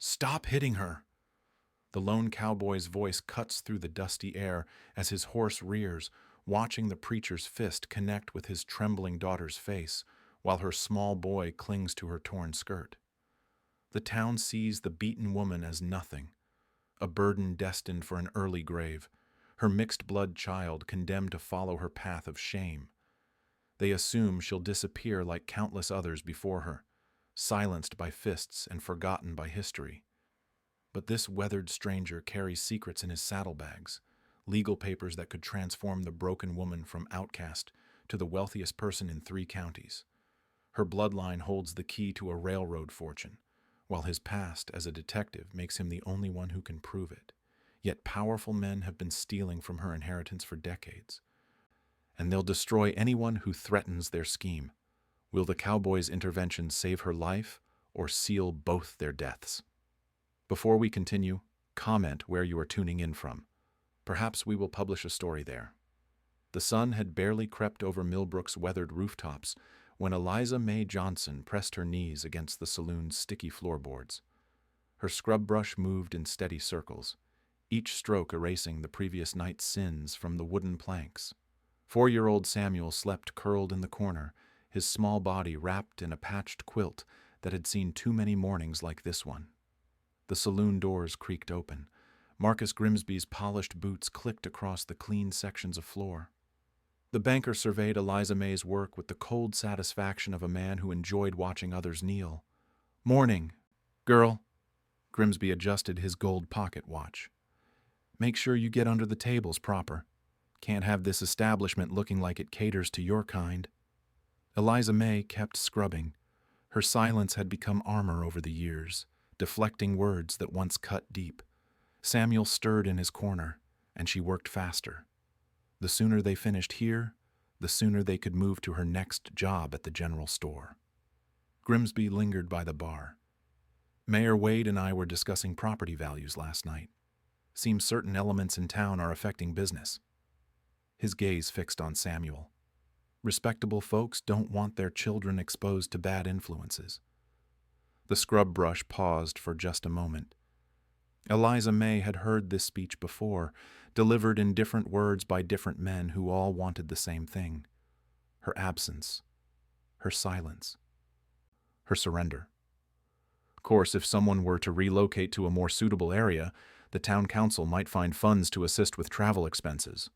Stop hitting her! The lone cowboy's voice cuts through the dusty air as his horse rears, watching the preacher's fist connect with his trembling daughter's face, while her small boy clings to her torn skirt. The town sees the beaten woman as nothing, a burden destined for an early grave, her mixed-blood child condemned to follow her path of shame. They assume she'll disappear like countless others before her, silenced by fists and forgotten by history. But this weathered stranger carries secrets in his saddlebags, legal papers that could transform the broken woman from outcast to the wealthiest person in 3 counties. Her bloodline holds the key to a railroad fortune, while his past as a detective makes him the only one who can prove it. Yet powerful men have been stealing from her inheritance for decades, and they'll destroy anyone who threatens their scheme. Will the cowboy's intervention save her life or seal both their deaths? Before we continue, comment where you are tuning in from. Perhaps we will publish a story there. The sun had barely crept over Millbrook's weathered rooftops when Eliza May Johnson pressed her knees against the saloon's sticky floorboards. Her scrub brush moved in steady circles, each stroke erasing the previous night's sins from the wooden planks. 4-year-old Samuel slept curled in the corner, his small body wrapped in a patched quilt that had seen too many mornings like this one. The saloon doors creaked open. Marcus Grimsby's polished boots clicked across the clean sections of floor. The banker surveyed Eliza May's work with the cold satisfaction of a man who enjoyed watching others kneel. "Morning, girl." Grimsby adjusted his gold pocket watch. "Make sure you get under the tables proper. Can't have this establishment looking like it caters to your kind." Eliza May kept scrubbing. Her silence had become armor over the years, deflecting words that once cut deep. Samuel stirred in his corner, and she worked faster. The sooner they finished here, the sooner they could move to her next job at the general store. Grimsby lingered by the bar. "Mayor Wade and I were discussing property values last night. Seems certain elements in town are affecting business." His gaze fixed on Samuel. Respectable folks don't want their children exposed to bad influences. The scrub brush paused for just a moment. Eliza May had heard this speech before, delivered in different words by different men who all wanted the same thing: her absence, her silence, her surrender. Of course, if someone were to relocate to a more suitable area, the town council might find funds to assist with travel expenses.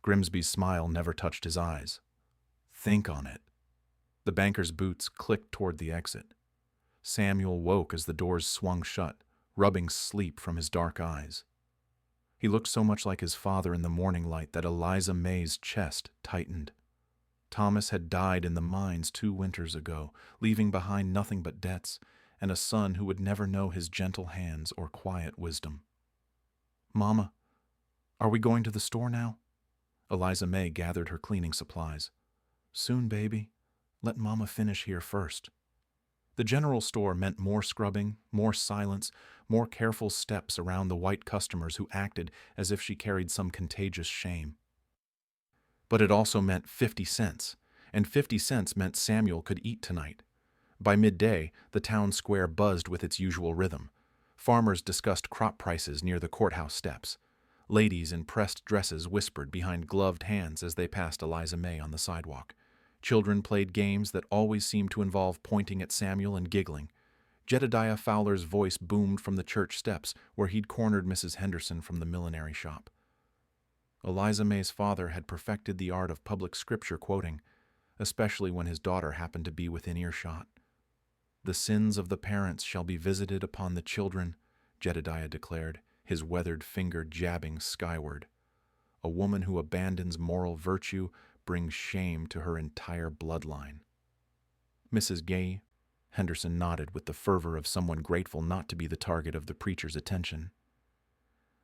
Grimsby's smile never touched his eyes. "Think on it." The banker's boots clicked toward the exit. Samuel woke as the doors swung shut, rubbing sleep from his dark eyes. He looked so much like his father in the morning light that Eliza May's chest tightened. Thomas had died in the mines 2 winters ago, leaving behind nothing but debts, and a son who would never know his gentle hands or quiet wisdom. "Mama, are we going to the store now?" Eliza May gathered her cleaning supplies. "Soon, baby. Let Mama finish here first." The general store meant more scrubbing, more silence, more careful steps around the white customers who acted as if she carried some contagious shame. But it also meant 50 cents, and 50 cents meant Samuel could eat tonight. By midday, the town square buzzed with its usual rhythm. Farmers discussed crop prices near the courthouse steps. Ladies in pressed dresses whispered behind gloved hands as they passed Eliza May on the sidewalk. Children played games that always seemed to involve pointing at Samuel and giggling. Jedediah Fowler's voice boomed from the church steps where he'd cornered Mrs. Henderson from the millinery shop. Eliza May's father had perfected the art of public scripture quoting, especially when his daughter happened to be within earshot. "The sins of the parents shall be visited upon the children," Jedediah declared, his weathered finger jabbing skyward. "A woman who abandons moral virtue brings shame to her entire bloodline." "Mrs. Gay," Henderson nodded with the fervor of someone grateful not to be the target of the preacher's attention.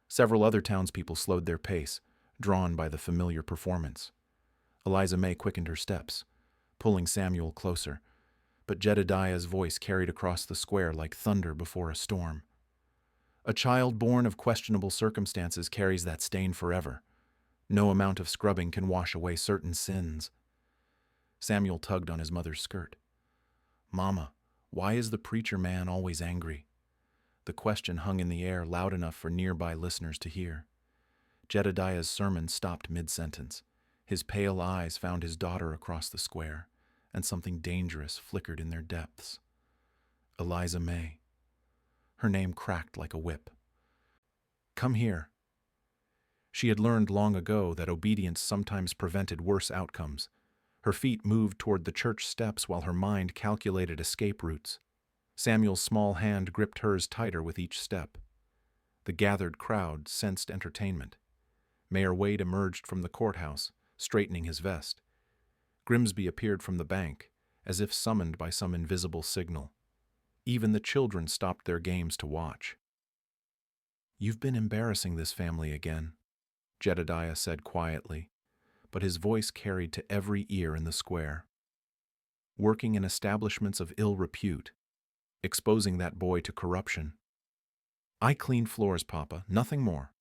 Several other townspeople slowed their pace, drawn by the familiar performance. Eliza May quickened her steps, pulling Samuel closer, but Jedediah's voice carried across the square like thunder before a storm. "A child born of questionable circumstances carries that stain forever. No amount of scrubbing can wash away certain sins." Samuel tugged on his mother's skirt. "Mama, why is the preacher man always angry?" The question hung in the air loud enough for nearby listeners to hear. Jedediah's sermon stopped mid-sentence. His pale eyes found his daughter across the square, and something dangerous flickered in their depths. Eliza May. Her name cracked like a whip. "Come here." She had learned long ago that obedience sometimes prevented worse outcomes. Her feet moved toward the church steps while her mind calculated escape routes. Samuel's small hand gripped hers tighter with each step. The gathered crowd sensed entertainment. Mayor Wade emerged from the courthouse, straightening his vest. Grimsby appeared from the bank, as if summoned by some invisible signal. Even the children stopped their games to watch. "You've been embarrassing this family again," Jedediah said quietly, but his voice carried to every ear in the square. "Working in establishments of ill repute, exposing that boy to corruption." "I clean floors, Papa, nothing more."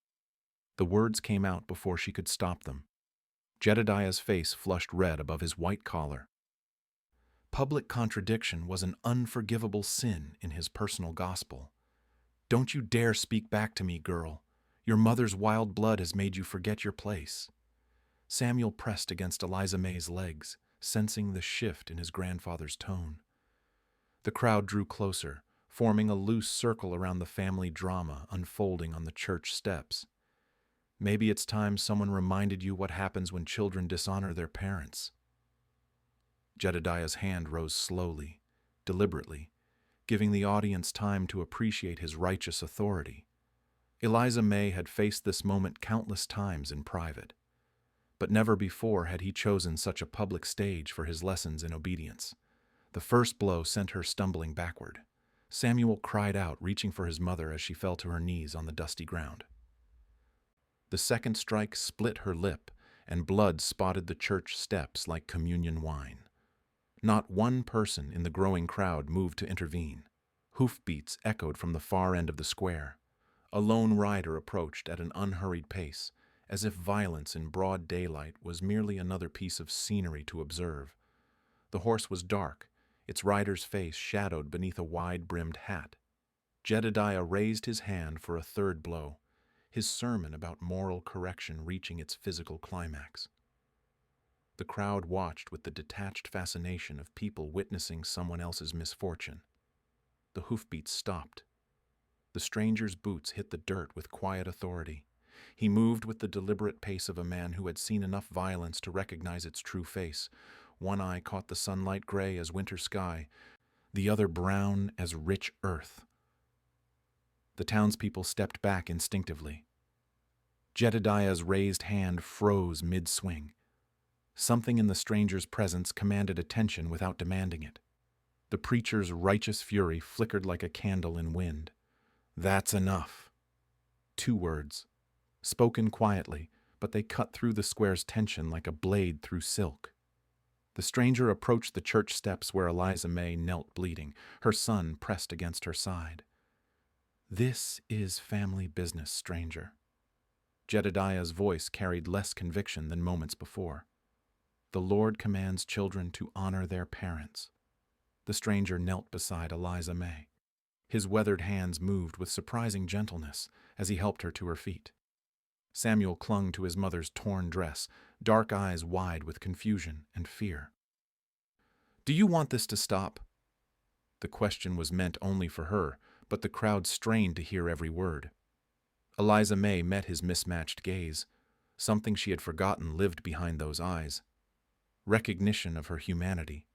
The words came out before she could stop them. Jedediah's face flushed red above his white collar. Public contradiction was an unforgivable sin in his personal gospel. "Don't you dare speak back to me, girl. Your mother's wild blood has made you forget your place." Samuel pressed against Eliza May's legs, sensing the shift in his grandfather's tone. The crowd drew closer, forming a loose circle around the family drama unfolding on the church steps. "Maybe it's time someone reminded you what happens when children dishonor their parents." Jedediah's hand rose slowly, deliberately, giving the audience time to appreciate his righteous authority. Eliza May had faced this moment countless times in private, but never before had he chosen such a public stage for his lessons in obedience. The first blow sent her stumbling backward. Samuel cried out, reaching for his mother as she fell to her knees on the dusty ground. The second strike split her lip, and blood spotted the church steps like communion wine. Not one person in the growing crowd moved to intervene. Hoofbeats echoed from the far end of the square. A lone rider approached at an unhurried pace, as if violence in broad daylight was merely another piece of scenery to observe. The horse was dark, its rider's face shadowed beneath a wide-brimmed hat. Jedediah raised his hand for a third blow, his sermon about moral correction reaching its physical climax. The crowd watched with the detached fascination of people witnessing someone else's misfortune. The hoofbeats stopped. The stranger's boots hit the dirt with quiet authority. He moved with the deliberate pace of a man who had seen enough violence to recognize its true face. One eye caught the sunlight gray as winter sky, the other brown as rich earth. The townspeople stepped back instinctively. Jedediah's raised hand froze mid-swing. Something in the stranger's presence commanded attention without demanding it. The preacher's righteous fury flickered like a candle in wind. "That's enough." 2 words, spoken quietly, but they cut through the square's tension like a blade through silk. The stranger approached the church steps where Eliza May knelt bleeding, her son pressed against her side. "This is family business, stranger." Jedediah's voice carried less conviction than moments before. "The Lord commands children to honor their parents." The stranger knelt beside Eliza May. His weathered hands moved with surprising gentleness as he helped her to her feet. Samuel clung to his mother's torn dress, dark eyes wide with confusion and fear. "Do you want this to stop?" The question was meant only for her, but the crowd strained to hear every word. Eliza May met his mismatched gaze. Something she had forgotten lived behind those eyes. Recognition of her humanity.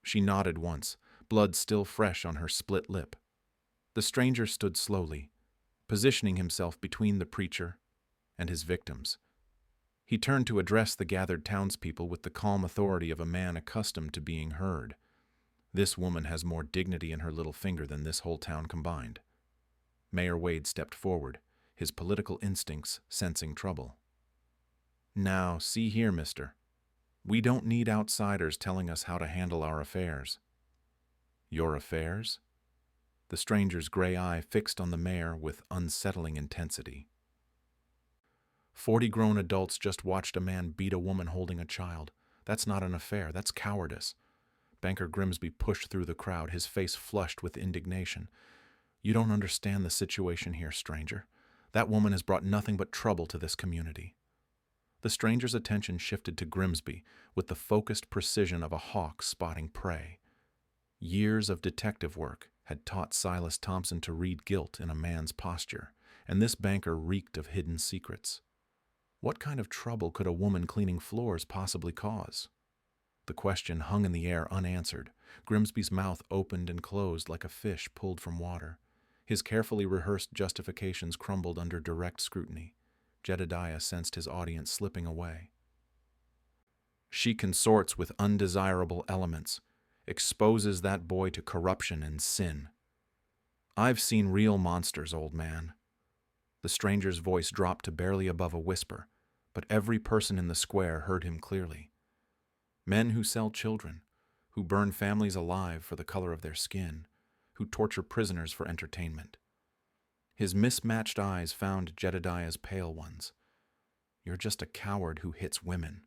She nodded once, blood still fresh on her split lip. The stranger stood slowly, positioning himself between the preacher and his victims. He turned to address the gathered townspeople with the calm authority of a man accustomed to being heard. "This woman has more dignity in her little finger than this whole town combined." Mayor Wade stepped forward, his political instincts sensing trouble. "Now, see here, mister. We don't need outsiders telling us how to handle our affairs." "Your affairs?" The stranger's gray eye fixed on the mayor with unsettling intensity. 40 grown adults just watched a man beat a woman holding a child. That's not an affair, that's cowardice. Banker Grimsby pushed through the crowd, his face flushed with indignation. You don't understand the situation here, stranger. That woman has brought nothing but trouble to this community. The stranger's attention shifted to Grimsby with the focused precision of a hawk spotting prey. Years of detective work had taught Silas Thompson to read guilt in a man's posture, and this banker reeked of hidden secrets. What kind of trouble could a woman cleaning floors possibly cause? The question hung in the air unanswered. Grimsby's mouth opened and closed like a fish pulled from water. His carefully rehearsed justifications crumbled under direct scrutiny. Jedediah sensed his audience slipping away. She consorts with undesirable elements, exposes that boy to corruption and sin. I've seen real monsters, old man. The stranger's voice dropped to barely above a whisper, but every person in the square heard him clearly. Men who sell children, who burn families alive for the color of their skin, who torture prisoners for entertainment. His mismatched eyes found Jedediah's pale ones. You're just a coward who hits women.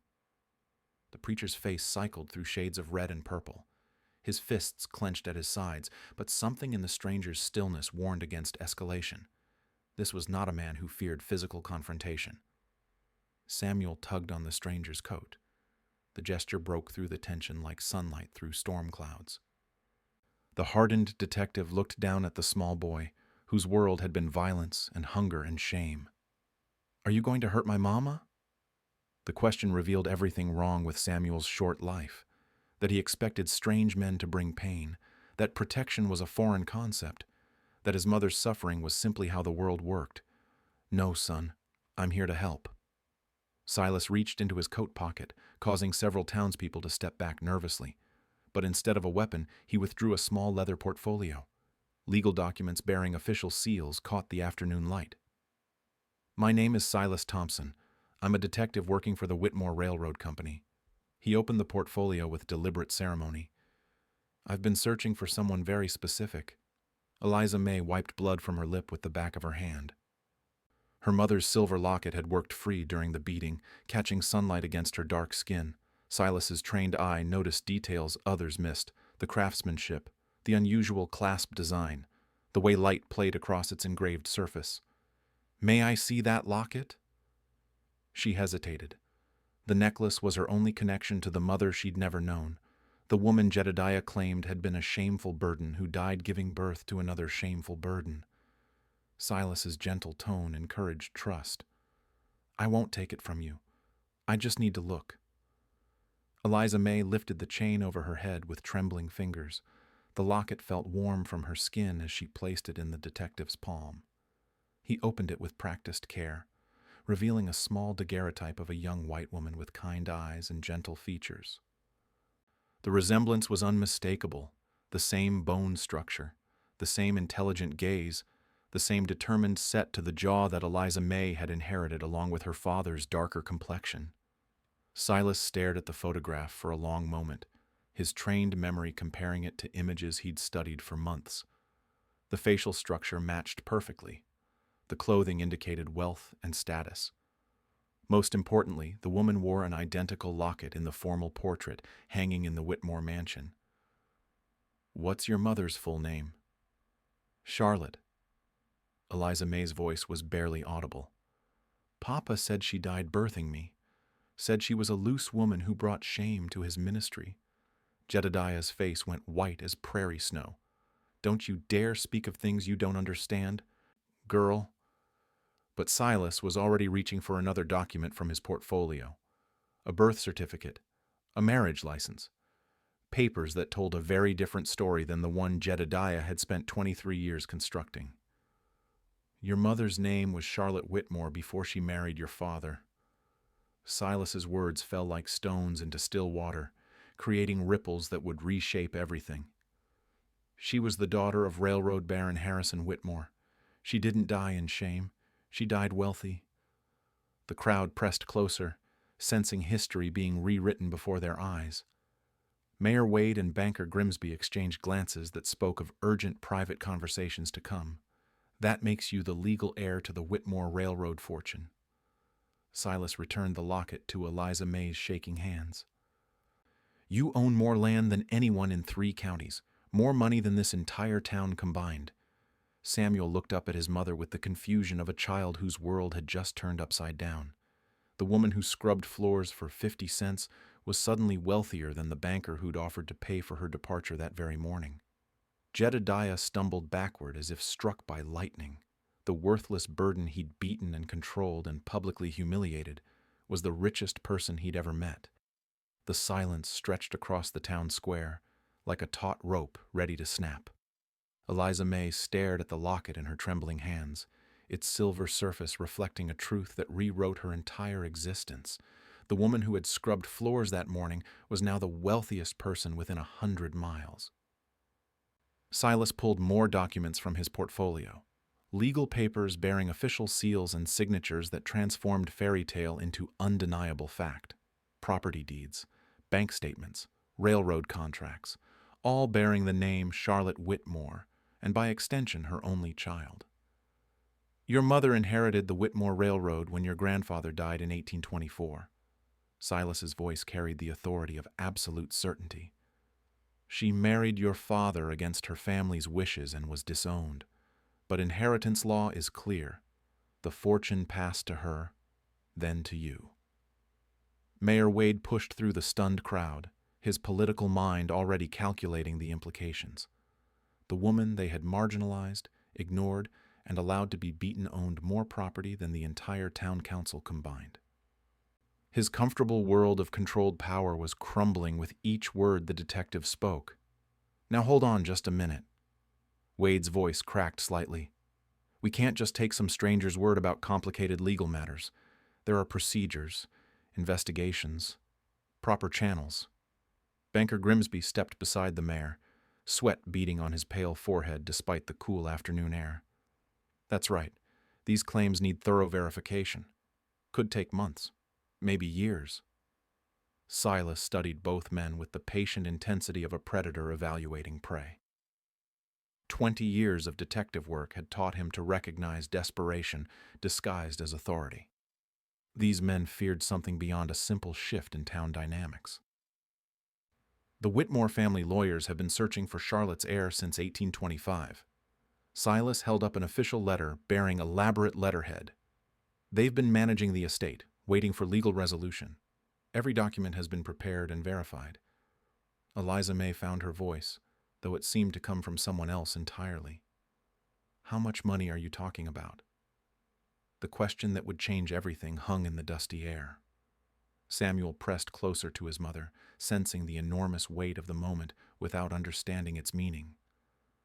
The preacher's face cycled through shades of red and purple. His fists clenched at his sides, but something in the stranger's stillness warned against escalation. This was not a man who feared physical confrontation. Samuel tugged on the stranger's coat. The gesture broke through the tension like sunlight through storm clouds. The hardened detective looked down at the small boy, whose world had been violence and hunger and shame. Are you going to hurt my mama? The question revealed everything wrong with Samuel's short life, that he expected strange men to bring pain, that protection was a foreign concept, that his mother's suffering was simply how the world worked. No, son, I'm here to help. Silas reached into his coat pocket, causing several townspeople to step back nervously. But instead of a weapon, he withdrew a small leather portfolio. Legal documents bearing official seals caught the afternoon light. My name is Silas Thompson. I'm a detective working for the Whitmore Railroad Company. He opened the portfolio with deliberate ceremony. I've been searching for someone very specific. Eliza May wiped blood from her lip with the back of her hand. Her mother's silver locket had worked free during the beating, catching sunlight against her dark skin. Silas's trained eye noticed details others missed, the craftsmanship, the unusual clasp design, the way light played across its engraved surface. May I see that locket? She hesitated. The necklace was her only connection to the mother she'd never known, the woman Jedediah claimed had been a shameful burden who died giving birth to another shameful burden. Silas's gentle tone encouraged trust. I won't take it from you. I just need to look. Eliza May lifted the chain over her head with trembling fingers. The locket felt warm from her skin as she placed it in the detective's palm. He opened it with practiced care, revealing a small daguerreotype of a young white woman with kind eyes and gentle features. The resemblance was unmistakable, the same bone structure, the same intelligent gaze, the same determined set to the jaw that Eliza May had inherited along with her father's darker complexion. Silas stared at the photograph for a long moment, his trained memory comparing it to images he'd studied for months. The facial structure matched perfectly. The clothing indicated wealth and status. Most importantly, the woman wore an identical locket in the formal portrait hanging in the Whitmore mansion. What's your mother's full name? Charlotte. Eliza May's voice was barely audible. Papa said she died birthing me, said she was a loose woman who brought shame to his ministry. Jedediah's face went white as prairie snow. Don't you dare speak of things you don't understand, girl. But Silas was already reaching for another document from his portfolio. A birth certificate, a marriage license, papers that told a very different story than the one Jedediah had spent 23 years constructing. Your mother's name was Charlotte Whitmore before she married your father. Silas's words fell like stones into still water, creating ripples that would reshape everything. She was the daughter of Railroad Baron Harrison Whitmore. She didn't die in shame. She died wealthy. The crowd pressed closer, sensing history being rewritten before their eyes. Mayor Wade and banker Grimsby exchanged glances that spoke of urgent private conversations to come. That makes you the legal heir to the Whitmore Railroad fortune. Silas returned the locket to Eliza May's shaking hands. You own more land than anyone in 3 counties, more money than this entire town combined. Samuel looked up at his mother with the confusion of a child whose world had just turned upside down. The woman who scrubbed floors for 50 cents was suddenly wealthier than the banker who'd offered to pay for her departure that very morning. Jedediah stumbled backward as if struck by lightning. The worthless burden he'd beaten and controlled and publicly humiliated was the richest person he'd ever met. The silence stretched across the town square, like a taut rope ready to snap. Eliza May stared at the locket in her trembling hands, its silver surface reflecting a truth that rewrote her entire existence. The woman who had scrubbed floors that morning was now the wealthiest person within 100 miles. Silas pulled more documents from his portfolio. Legal papers bearing official seals and signatures that transformed fairy tale into undeniable fact. Property deeds, bank statements, railroad contracts, all bearing the name Charlotte Whitmore, and by extension her only child. Your mother inherited the Whitmore Railroad when your grandfather died in 1824. Silas's voice carried the authority of absolute certainty. She married your father against her family's wishes and was disowned. But inheritance law is clear. The fortune passed to her, then to you. Mayor Wade pushed through the stunned crowd, his political mind already calculating the implications. The woman they had marginalized, ignored, and allowed to be beaten owned more property than the entire town council combined. His comfortable world of controlled power was crumbling with each word the detective spoke. Now hold on just a minute. Wade's voice cracked slightly. We can't just take some stranger's word about complicated legal matters. There are procedures, investigations, proper channels. Banker Grimsby stepped beside the mayor, sweat beading on his pale forehead despite the cool afternoon air. That's right. These claims need thorough verification. Could take months, maybe years. Silas studied both men with the patient intensity of a predator evaluating prey. 20 years of detective work had taught him to recognize desperation disguised as authority. These men feared something beyond a simple shift in town dynamics. The Whitmore family lawyers have been searching for Charlotte's heir since 1825. Silas held up an official letter bearing elaborate letterhead. They've been managing the estate, waiting for legal resolution. Every document has been prepared and verified. Eliza May found her voice, though it seemed to come from someone else entirely. How much money are you talking about? The question that would change everything hung in the dusty air. Samuel pressed closer to his mother, sensing the enormous weight of the moment without understanding its meaning.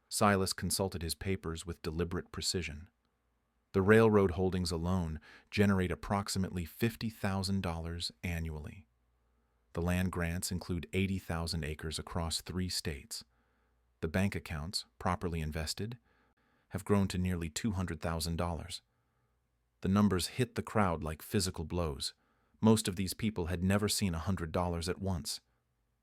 Silas consulted his papers with deliberate precision. The railroad holdings alone generate approximately $50,000 annually. The land grants include 80,000 acres across 3 states. The bank accounts, properly invested, have grown to nearly $200,000. The numbers hit the crowd like physical blows. Most of these people had never seen $100 at once.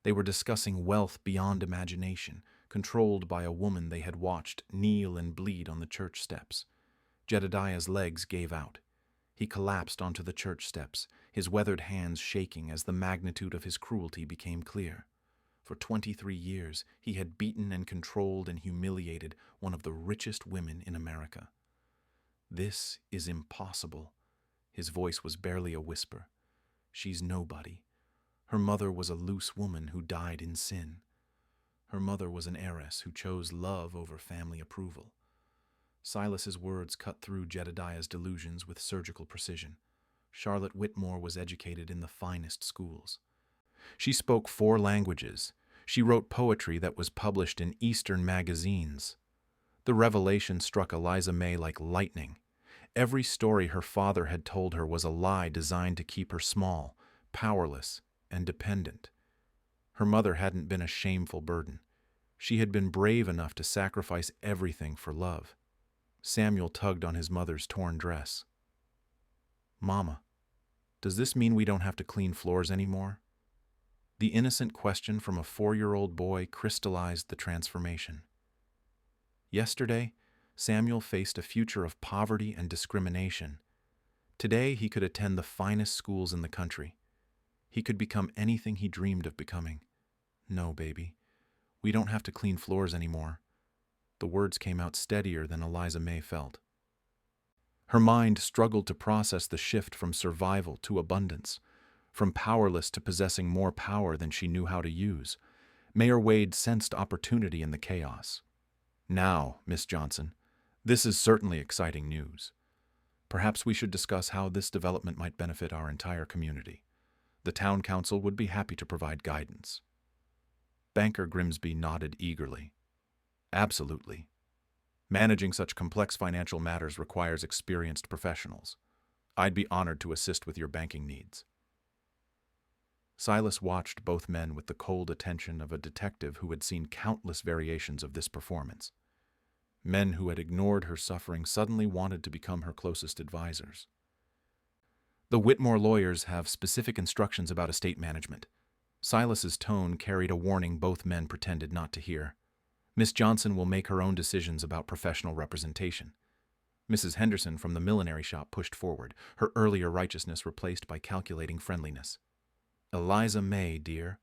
They were discussing wealth beyond imagination, controlled by a woman they had watched kneel and bleed on the church steps. Jedediah's legs gave out. He collapsed onto the church steps, his weathered hands shaking as the magnitude of his cruelty became clear. For 23 years, he had beaten and controlled and humiliated one of the richest women in America. This is impossible. His voice was barely a whisper. She's nobody. Her mother was a loose woman who died in sin. Her mother was an heiress who chose love over family approval. Silas's words cut through Jedediah's delusions with surgical precision. Charlotte Whitmore was educated in the finest schools. She spoke 4 languages. She wrote poetry that was published in Eastern magazines. The revelation struck Eliza May like lightning. Every story her father had told her was a lie designed to keep her small, powerless, and dependent. Her mother hadn't been a shameful burden. She had been brave enough to sacrifice everything for love. Samuel tugged on his mother's torn dress. Mama, does this mean we don't have to clean floors anymore? The innocent question from a 4-year-old boy crystallized the transformation. Yesterday, Samuel faced a future of poverty and discrimination. Today, he could attend the finest schools in the country. He could become anything he dreamed of becoming. No, baby, we don't have to clean floors anymore. The words came out steadier than Eliza May felt. Her mind struggled to process the shift from survival to abundance, from powerless to possessing more power than she knew how to use. Mayor Wade sensed opportunity in the chaos. Now, Miss Johnson, this is certainly exciting news. Perhaps we should discuss how this development might benefit our entire community. The town council would be happy to provide guidance. Banker Grimsby nodded eagerly. Absolutely. Managing such complex financial matters requires experienced professionals. I'd be honored to assist with your banking needs. Silas watched both men with the cold attention of a detective who had seen countless variations of this performance. Men who had ignored her suffering suddenly wanted to become her closest advisors. The Whitmore lawyers have specific instructions about estate management. Silas's tone carried a warning both men pretended not to hear. Miss Johnson will make her own decisions about professional representation. Mrs. Henderson from the millinery shop pushed forward, her earlier righteousness replaced by calculating friendliness. Eliza May, dear,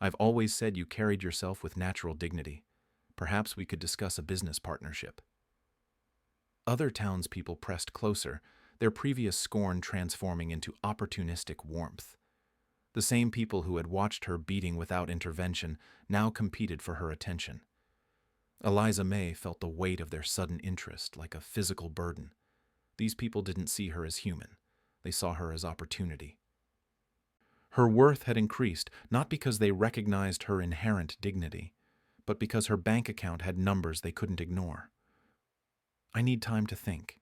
I've always said you carried yourself with natural dignity. Perhaps we could discuss a business partnership. Other townspeople pressed closer, their previous scorn transforming into opportunistic warmth. The same people who had watched her beating without intervention now competed for her attention. Eliza May felt the weight of their sudden interest like a physical burden. These people didn't see her as human. They saw her as opportunity. Her worth had increased, not because they recognized her inherent dignity, but because her bank account had numbers they couldn't ignore. I need time to think.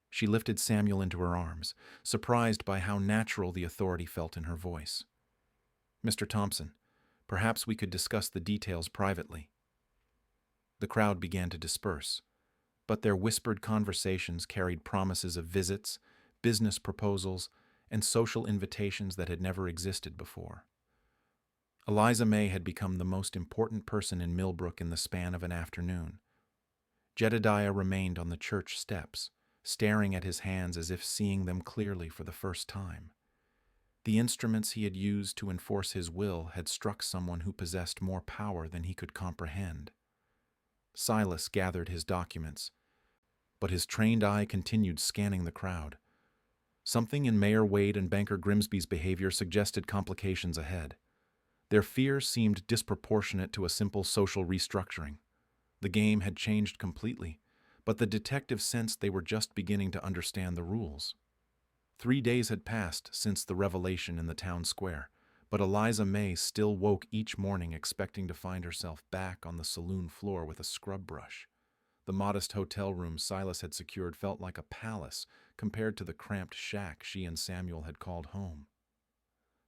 She lifted Samuel into her arms, surprised by how natural the authority felt in her voice. Mr. Thompson, perhaps we could discuss the details privately. The crowd began to disperse, but their whispered conversations carried promises of visits, business proposals, and social invitations that had never existed before. Eliza May had become the most important person in Millbrook in the span of an afternoon. Jedediah remained on the church steps, staring at his hands as if seeing them clearly for the first time. The instruments he had used to enforce his will had struck someone who possessed more power than he could comprehend. Silas gathered his documents, but his trained eye continued scanning the crowd. Something in Mayor Wade and Banker Grimsby's behavior suggested complications ahead. Their fear seemed disproportionate to a simple social restructuring. The game had changed completely, but the detective sensed they were just beginning to understand the rules. 3 days had passed since the revelation in the town square, but Eliza May still woke each morning expecting to find herself back on the saloon floor with a scrub brush. The modest hotel room Silas had secured felt like a palace compared to the cramped shack she and Samuel had called home.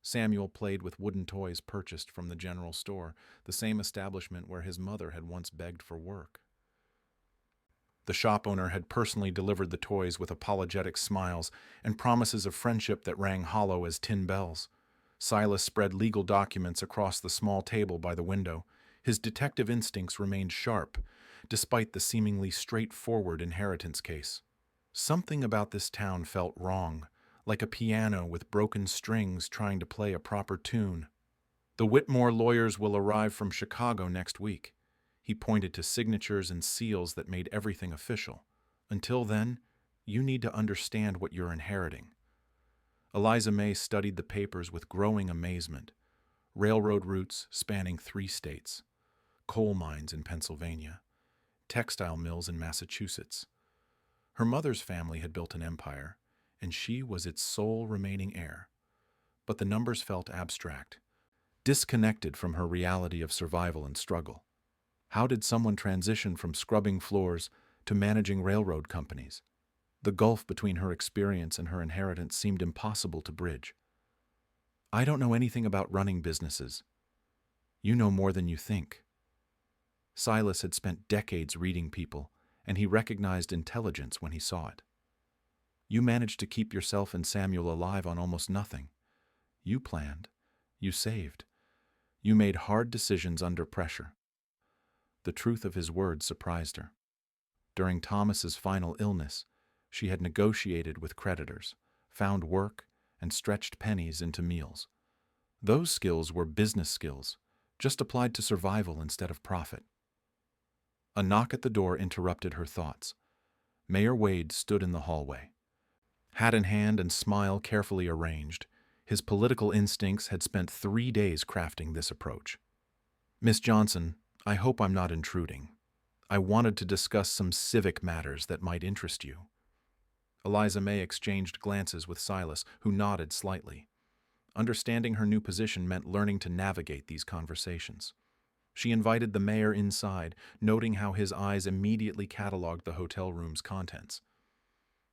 Samuel played with wooden toys purchased from the general store, the same establishment where his mother had once begged for work. The shop owner had personally delivered the toys with apologetic smiles and promises of friendship that rang hollow as tin bells. Silas spread legal documents across the small table by the window. His detective instincts remained sharp, despite the seemingly straightforward inheritance case. Something about this town felt wrong, like a piano with broken strings trying to play a proper tune. The Whitmore lawyers will arrive from Chicago next week. He pointed to signatures and seals that made everything official. Until then, you need to understand what you're inheriting. Eliza May studied the papers with growing amazement. Railroad routes spanning 3 states, coal mines in Pennsylvania, textile mills in Massachusetts. Her mother's family had built an empire, and she was its sole remaining heir. But the numbers felt abstract, disconnected from her reality of survival and struggle. How did someone transition from scrubbing floors to managing railroad companies? The gulf between her experience and her inheritance seemed impossible to bridge. I don't know anything about running businesses. You know more than you think. Silas had spent decades reading people, and he recognized intelligence when he saw it. You managed to keep yourself and Samuel alive on almost nothing. You planned. You saved. You made hard decisions under pressure. The truth of his words surprised her. During Thomas's final illness, she had negotiated with creditors, found work, and stretched pennies into meals. Those skills were business skills, just applied to survival instead of profit. A knock at the door interrupted her thoughts. Mayor Wade stood in the hallway. Hat in hand and smile carefully arranged, his political instincts had spent 3 days crafting this approach. "Miss Johnson, I hope I'm not intruding. I wanted to discuss some civic matters that might interest you." Eliza May exchanged glances with Silas, who nodded slightly. Understanding her new position meant learning to navigate these conversations. She invited the mayor inside, noting how his eyes immediately cataloged the hotel room's contents.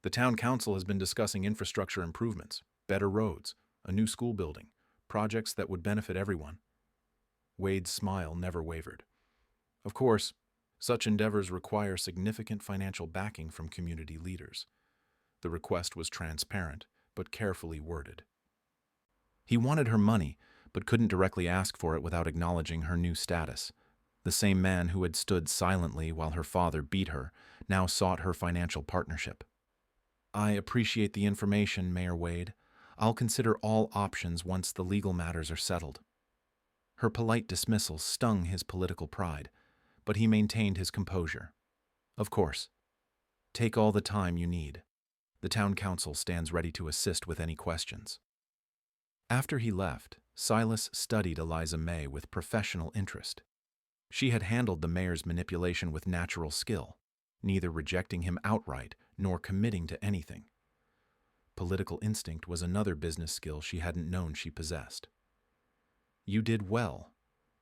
"The town council has been discussing infrastructure improvements, better roads, a new school building, projects that would benefit everyone." Wade's smile never wavered. Of course, such endeavors require significant financial backing from community leaders. The request was transparent, but carefully worded. He wanted her money, but couldn't directly ask for it without acknowledging her new status. The same man who had stood silently while her father beat her now sought her financial partnership. "I appreciate the information, Mayor Wade. I'll consider all options once the legal matters are settled." Her polite dismissal stung his political pride, but he maintained his composure. "Of course. Take all the time you need. The town council stands ready to assist with any questions." After he left, Silas studied Eliza May with professional interest. She had handled the mayor's manipulation with natural skill, neither rejecting him outright nor committing to anything. Political instinct was another business skill she hadn't known she possessed. "You did well.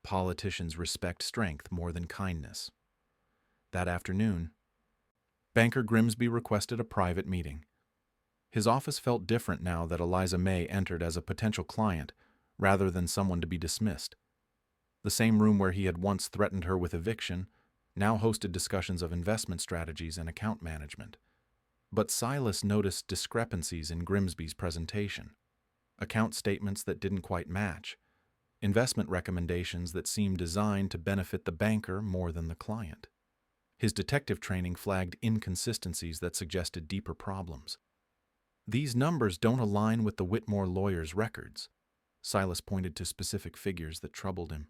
Politicians respect strength more than kindness." That afternoon, Banker Grimsby requested a private meeting. His office felt different now that Eliza May entered as a potential client rather than someone to be dismissed. The same room where he had once threatened her with eviction now hosted discussions of investment strategies and account management. But Silas noticed discrepancies in Grimsby's presentation. Account statements that didn't quite match. Investment recommendations that seemed designed to benefit the banker more than the client. His detective training flagged inconsistencies that suggested deeper problems. "These numbers don't align with the Whitmore lawyer's records." Silas pointed to specific figures that troubled him.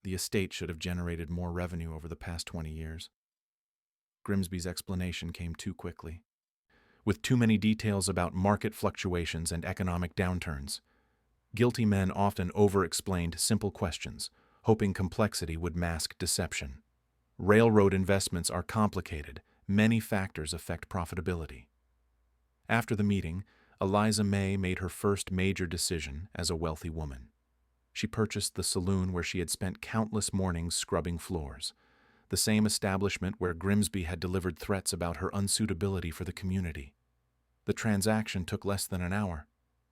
"The estate should have generated more revenue over the past 20 years. Grimsby's explanation came too quickly, with too many details about market fluctuations and economic downturns. Guilty men often over-explained simple questions, hoping complexity would mask deception. Railroad investments are complicated. Many factors affect profitability. After the meeting, Eliza May made her first major decision as a wealthy woman. She purchased the saloon where she had spent countless mornings scrubbing floors, the same establishment where Grimsby had delivered threats about her unsuitability for the community. The transaction took less than an hour.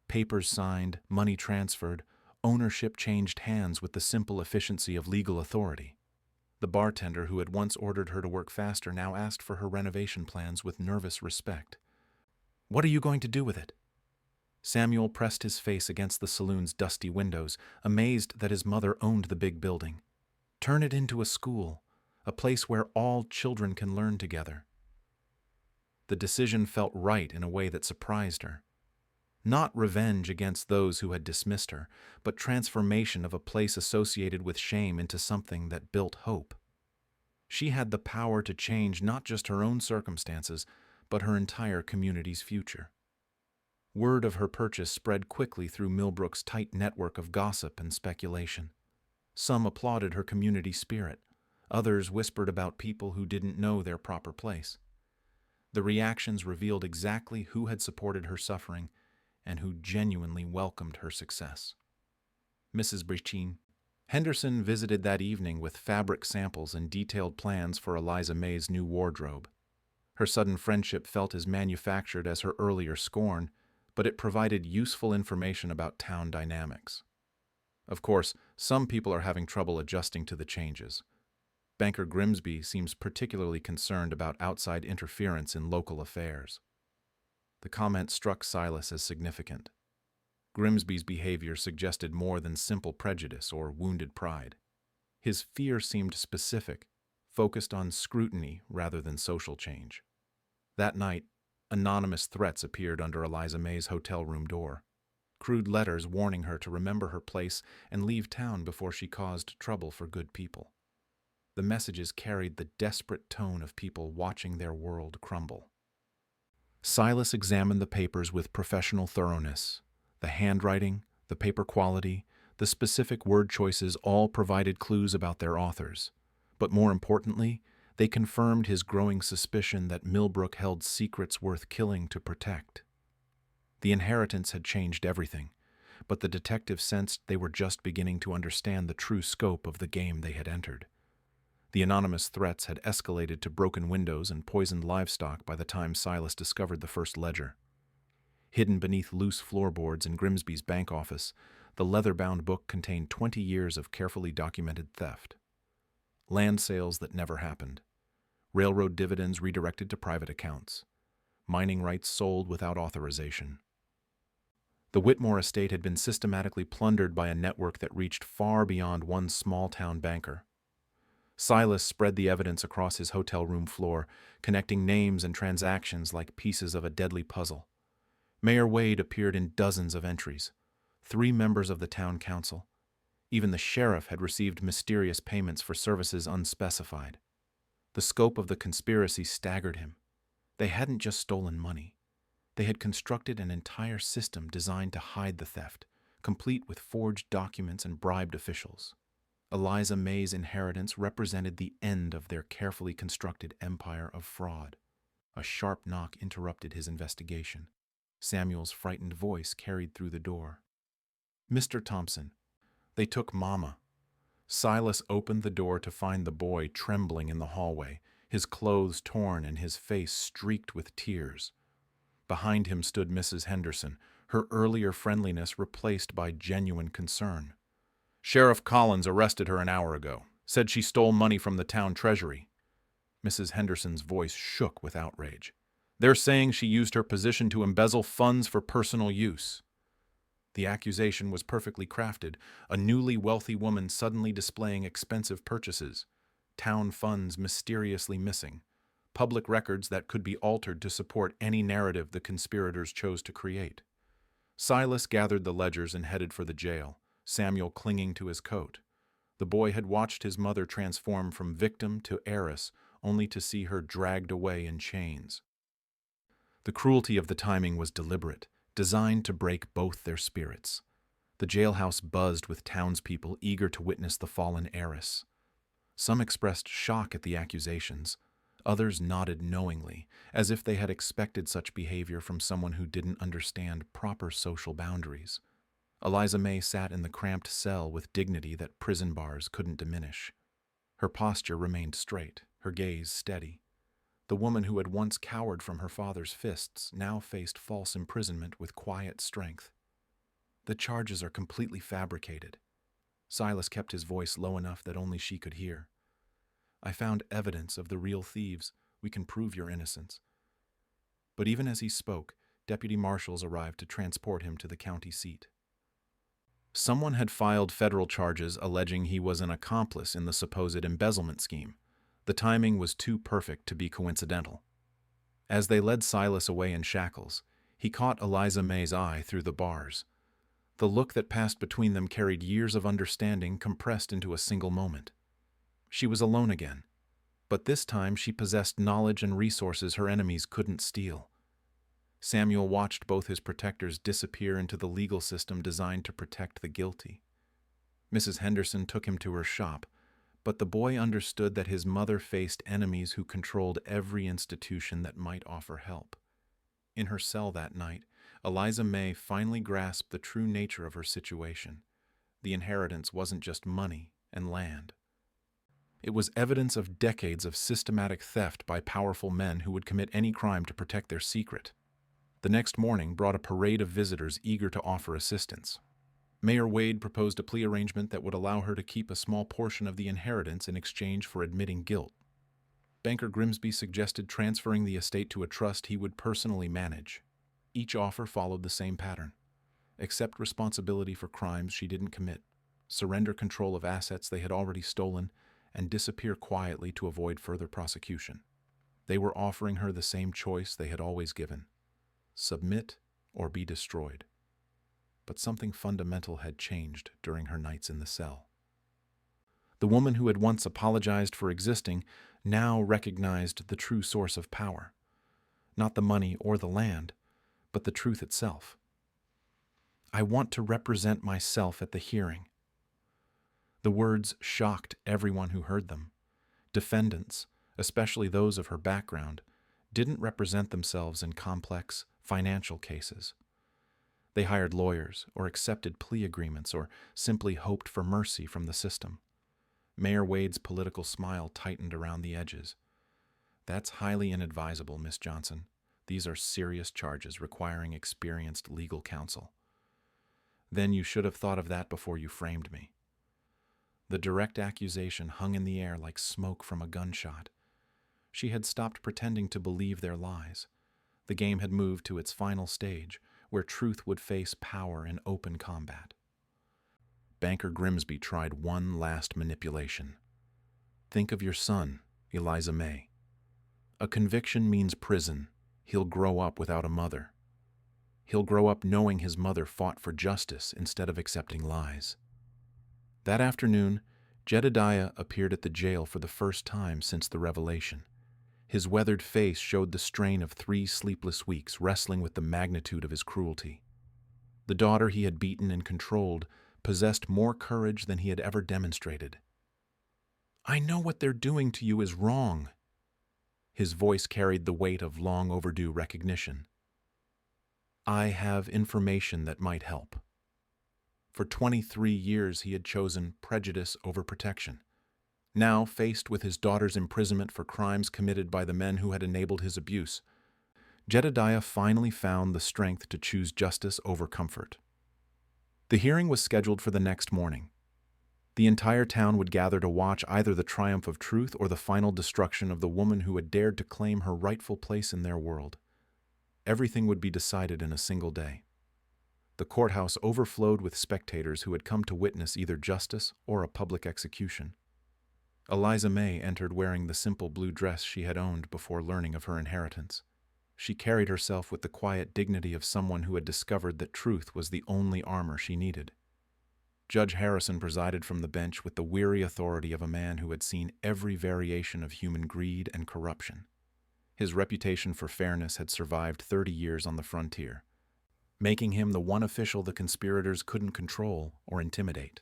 Papers signed, money transferred, ownership changed hands with the simple efficiency of legal authority. The bartender who had once ordered her to work faster now asked for her renovation plans with nervous respect. "What are you going to do with it?" Samuel pressed his face against the saloon's dusty windows, amazed that his mother owned the big building. "Turn it into a school, a place where all children can learn together." The decision felt right in a way that surprised her. Not revenge against those who had dismissed her, but transformation of a place associated with shame into something that built hope. She had the power to change not just her own circumstances, but her entire community's future. Word of her purchase spread quickly through Millbrook's tight network of gossip and speculation. Some applauded her community spirit. Others whispered about people who didn't know their proper place. The reactions revealed exactly who had supported her suffering and who genuinely welcomed her success. Mrs. Brichine Henderson visited that evening with fabric samples and detailed plans for Eliza May's new wardrobe. Her sudden friendship felt as manufactured as her earlier scorn, but it provided useful information about town dynamics. Of course, some people are having trouble adjusting to the changes. Banker Grimsby seems particularly concerned about outside interference in local affairs. The comment struck Silas as significant. Grimsby's behavior suggested more than simple prejudice or wounded pride. His fear seemed specific, focused on scrutiny rather than social change. That night, anonymous threats appeared under Eliza May's hotel room door. Crude letters warning her to remember her place and leave town before she caused trouble for good people. The messages carried the desperate tone of people watching their world crumble. Silas examined the papers with professional thoroughness. The handwriting, the paper quality, the specific word choices all provided clues about their authors. But more importantly, they confirmed his growing suspicion that Millbrook held secrets worth killing to protect. The inheritance had changed everything, but the detective sensed they were just beginning to understand the true scope of the game they had entered. The anonymous threats had escalated to broken windows and poisoned livestock by the time Silas discovered the first ledger. Hidden beneath loose floorboards in Grimsby's bank office, the leather-bound book contained 20 years of carefully documented theft. Land sales that never happened. Railroad dividends redirected to private accounts. Mining rights sold without authorization. The Whitmore estate had been systematically plundered by a network that reached far beyond one small-town banker. Silas spread the evidence across his hotel room floor, connecting names and transactions like pieces of a deadly puzzle. Mayor Wade appeared in dozens of entries. 3 members of the town council. Even the sheriff had received mysterious payments for services unspecified. The scope of the conspiracy staggered him. They hadn't just stolen money. They had constructed an entire system designed to hide the theft, complete with forged documents and bribed officials. Eliza May's inheritance represented the end of their carefully constructed empire of fraud. A sharp knock interrupted his investigation. Samuel's frightened voice carried through the door. "Mr. Thompson, they took Mama." Silas opened the door to find the boy trembling in the hallway, his clothes torn and his face streaked with tears. Behind him stood Mrs. Henderson, her earlier friendliness replaced by genuine concern. "Sheriff Collins arrested her an hour ago. Said she stole money from the town treasury." Mrs. Henderson's voice shook with outrage. "They're saying she used her position to embezzle funds for personal use." The accusation was perfectly crafted, a newly wealthy woman suddenly displaying expensive purchases, town funds mysteriously missing, public records that could be altered to support any narrative the conspirators chose to create. Silas gathered the ledgers and headed for the jail, Samuel clinging to his coat. The boy had watched his mother transform from victim to heiress, only to see her dragged away in chains. The cruelty of the timing was deliberate, designed to break both their spirits. The jailhouse buzzed with townspeople eager to witness the fallen heiress. Some expressed shock at the accusations. Others nodded knowingly, as if they had expected such behavior from someone who didn't understand proper social boundaries. Eliza May sat in the cramped cell with dignity that prison bars couldn't diminish. Her posture remained straight, her gaze steady. The woman who had once cowered from her father's fists now faced false imprisonment with quiet strength. "The charges are completely fabricated." Silas kept his voice low enough that only she could hear. "I found evidence of the real thieves. We can prove your innocence." But even as he spoke, deputy marshals arrived to transport him to the county seat. Someone had filed federal charges alleging he was an accomplice in the supposed embezzlement scheme. The timing was too perfect to be coincidental. As they led Silas away in shackles, he caught Eliza May's eye through the bars. The look that passed between them carried years of understanding compressed into a single moment. She was alone again, but this time she possessed knowledge and resources her enemies couldn't steal. Samuel watched both his protectors disappear into the legal system designed to protect the guilty. Mrs. Henderson took him to her shop, but the boy understood that his mother faced enemies who controlled every institution that might offer help. In her cell that night, Eliza May finally grasped the true nature of her situation. The inheritance wasn't just money and land. It was evidence of decades of systematic theft by powerful men who would commit any crime to protect their secret. The next morning brought a parade of visitors eager to offer assistance. Mayor Wade proposed a plea arrangement that would allow her to keep a small portion of the inheritance in exchange for admitting guilt. Banker Grimsby suggested transferring the estate to a trust he would personally manage. Each offer followed the same pattern. Accept responsibility for crimes she didn't commit, surrender control of assets they had already stolen, and disappear quietly to avoid further prosecution. They were offering her the same choice they had always given: submit or be destroyed. But something fundamental had changed during her nights in the cell. The woman who had once apologized for existing now recognized the true source of power. Not the money or the land, but the truth itself. "I want to represent myself at the hearing." The words shocked everyone who heard them. Defendants, especially those of her background, didn't represent themselves in complex financial cases. They hired lawyers or accepted plea agreements or simply hoped for mercy from the system. Mayor Wade's political smile tightened around the edges. "That's highly inadvisable, Miss Johnson. These are serious charges requiring experienced legal counsel." "Then you should have thought of that before you framed me." The direct accusation hung in the air like smoke from a gunshot. She had stopped pretending to believe their lies. The game had moved to its final stage, where truth would face power in open combat. Banker Grimsby tried one last manipulation. "Think of your son, Eliza May. A conviction means prison. He'll grow up without a mother. He'll grow up knowing his mother fought for justice instead of accepting lies." That afternoon, Jedediah appeared at the jail for the first time since the revelation. His weathered face showed the strain of 3 sleepless weeks wrestling with the magnitude of his cruelty. The daughter he had beaten and controlled possessed more courage than he had ever demonstrated. "I know what they're doing to you is wrong." His voice carried the weight of long overdue recognition. "I have information that might help." For 23 years he had chosen prejudice over protection. Now, faced with his daughter's imprisonment for crimes committed by the men who had enabled his abuse, Jedediah finally found the strength to choose justice over comfort. The hearing was scheduled for the next morning. The entire town would gather to watch either the triumph of truth or the final destruction of the woman who had dared to claim her rightful place in their world. Everything would be decided in a single day. The courthouse overflowed with spectators who had come to witness either justice or a public execution. Eliza May entered wearing the simple blue dress she had owned before learning of her inheritance. She carried herself with the quiet dignity of someone who had discovered that truth was the only armor she needed. Judge Harrison presided from the bench with the weary authority of a man who had seen every variation of human greed and corruption. His reputation for fairness had survived 30 years on the frontier, making him the one official the conspirators couldn't control or intimidate.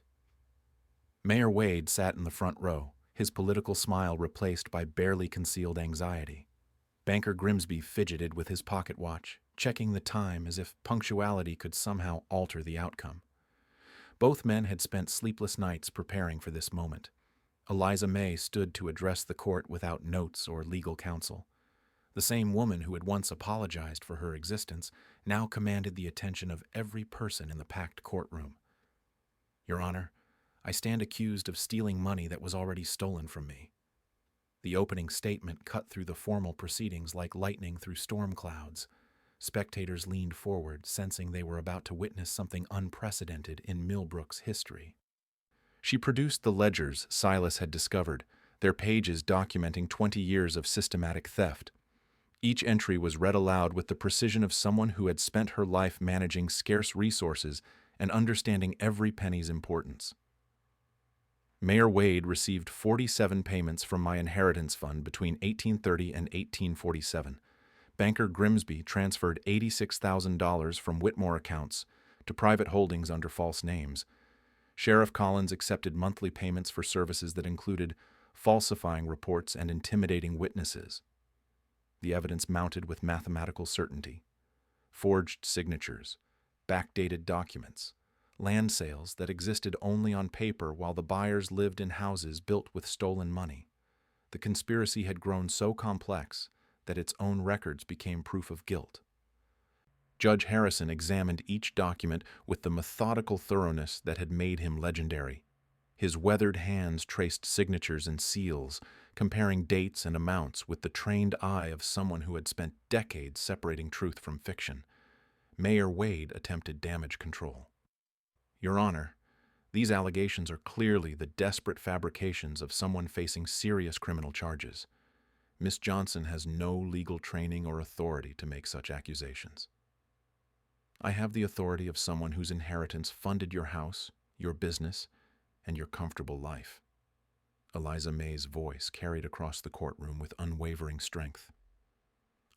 Mayor Wade sat in the front row, his political smile replaced by barely concealed anxiety. Banker Grimsby fidgeted with his pocket watch, checking the time as if punctuality could somehow alter the outcome. Both men had spent sleepless nights preparing for this moment. Eliza May stood to address the court without notes or legal counsel. The same woman who had once apologized for her existence now commanded the attention of every person in the packed courtroom. "Your Honor, I stand accused of stealing money that was already stolen from me." The opening statement cut through the formal proceedings like lightning through storm clouds. Spectators leaned forward, sensing they were about to witness something unprecedented in Millbrook's history. She produced the ledgers Silas had discovered, their pages documenting 20 years of systematic theft. Each entry was read aloud with the precision of someone who had spent her life managing scarce resources and understanding every penny's importance. "Mayor Wade received 47 payments from my inheritance fund between 1830 and 1847. Banker Grimsby transferred $86,000 from Whitmore accounts to private holdings under false names. Sheriff Collins accepted monthly payments for services that included falsifying reports and intimidating witnesses." The evidence mounted with mathematical certainty. Forged signatures, backdated documents, land sales that existed only on paper while the buyers lived in houses built with stolen money. The conspiracy had grown so complex that its own records became proof of guilt. Judge Harrison examined each document with the methodical thoroughness that had made him legendary. His weathered hands traced signatures and seals, comparing dates and amounts with the trained eye of someone who had spent decades separating truth from fiction. Mayor Wade attempted damage control. "Your Honor, these allegations are clearly the desperate fabrications of someone facing serious criminal charges. Miss Johnson has no legal training or authority to make such accusations." "I have the authority of someone whose inheritance funded your house, your business, and your comfortable life." Eliza May's voice carried across the courtroom with unwavering strength.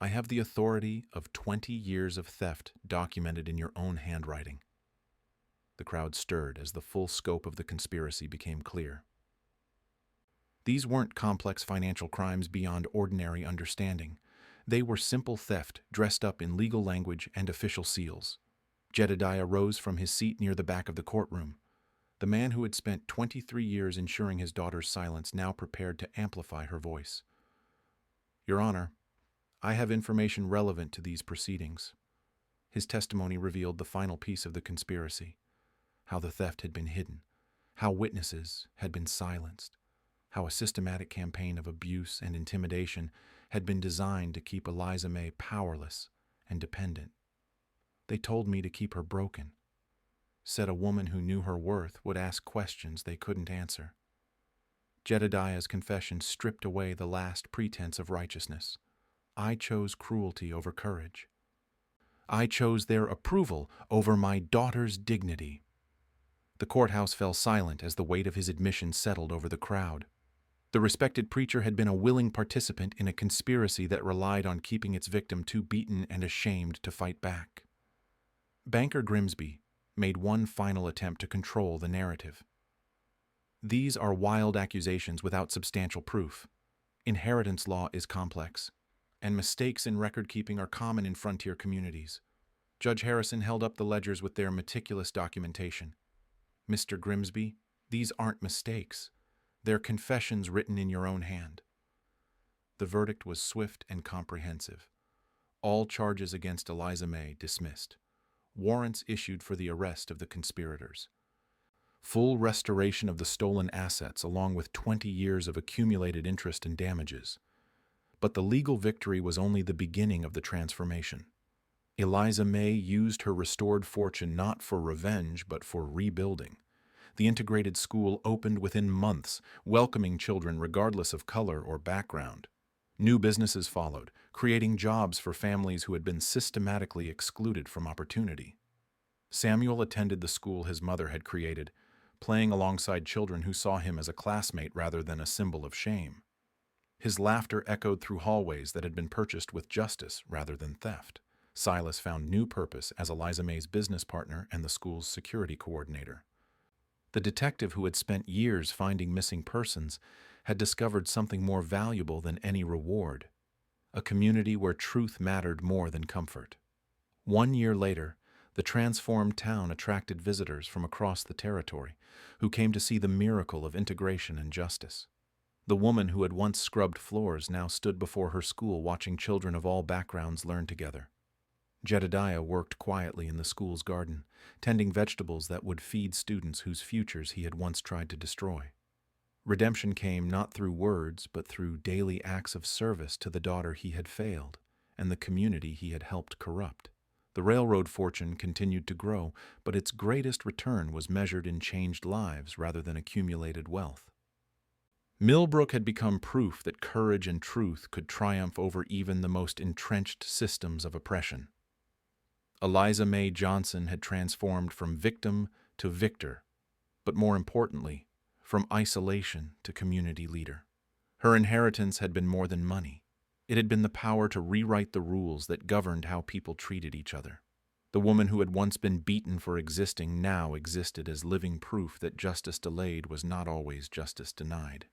I have the authority of 20 years of theft documented in your own handwriting. The crowd stirred as the full scope of the conspiracy became clear. These weren't complex financial crimes beyond ordinary understanding. They were simple theft dressed up in legal language and official seals. Jedediah rose from his seat near the back of the courtroom. The man who had spent 23 years ensuring his daughter's silence now prepared to amplify her voice. Your Honor, I have information relevant to these proceedings. His testimony revealed the final piece of the conspiracy, how the theft had been hidden, how witnesses had been silenced, how a systematic campaign of abuse and intimidation had been designed to keep Eliza May powerless and dependent. They told me to keep her broken, said a woman who knew her worth would ask questions they couldn't answer. Jedediah's confession stripped away the last pretense of righteousness. I chose cruelty over courage. I chose their approval over my daughter's dignity. The courthouse fell silent as the weight of his admission settled over the crowd. The respected preacher had been a willing participant in a conspiracy that relied on keeping its victim too beaten and ashamed to fight back. Banker Grimsby made one final attempt to control the narrative. These are wild accusations without substantial proof. Inheritance law is complex, and mistakes in record-keeping are common in frontier communities. Judge Harrison held up the ledgers with their meticulous documentation. Mr. Grimsby, these aren't mistakes. They're confessions written in your own hand. The verdict was swift and comprehensive. All charges against Eliza May dismissed. Warrants issued for the arrest of the conspirators. Full restoration of the stolen assets along with 20 years of accumulated interest and damages. But the legal victory was only the beginning of the transformation. Eliza May used her restored fortune not for revenge but for rebuilding. The integrated school opened within months, welcoming children regardless of color or background. New businesses followed, creating jobs for families who had been systematically excluded from opportunity. Samuel attended the school his mother had created, playing alongside children who saw him as a classmate rather than a symbol of shame. His laughter echoed through hallways that had been purchased with justice rather than theft. Silas found new purpose as Eliza May's business partner and the school's security coordinator. The detective who had spent years finding missing persons had discovered something more valuable than any reward, a community where truth mattered more than comfort. 1 year later, the transformed town attracted visitors from across the territory who came to see the miracle of integration and justice. The woman who had once scrubbed floors now stood before her school watching children of all backgrounds learn together. Jedediah worked quietly in the school's garden, tending vegetables that would feed students whose futures he had once tried to destroy. Redemption came not through words, but through daily acts of service to the daughter he had failed and the community he had helped corrupt. The railroad fortune continued to grow, but its greatest return was measured in changed lives rather than accumulated wealth. Millbrook had become proof that courage and truth could triumph over even the most entrenched systems of oppression. Eliza May Johnson had transformed from victim to victor, but more importantly, from isolation to community leader. Her inheritance had been more than money. It had been the power to rewrite the rules that governed how people treated each other. The woman who had once been beaten for existing now existed as living proof that justice delayed was not always justice denied.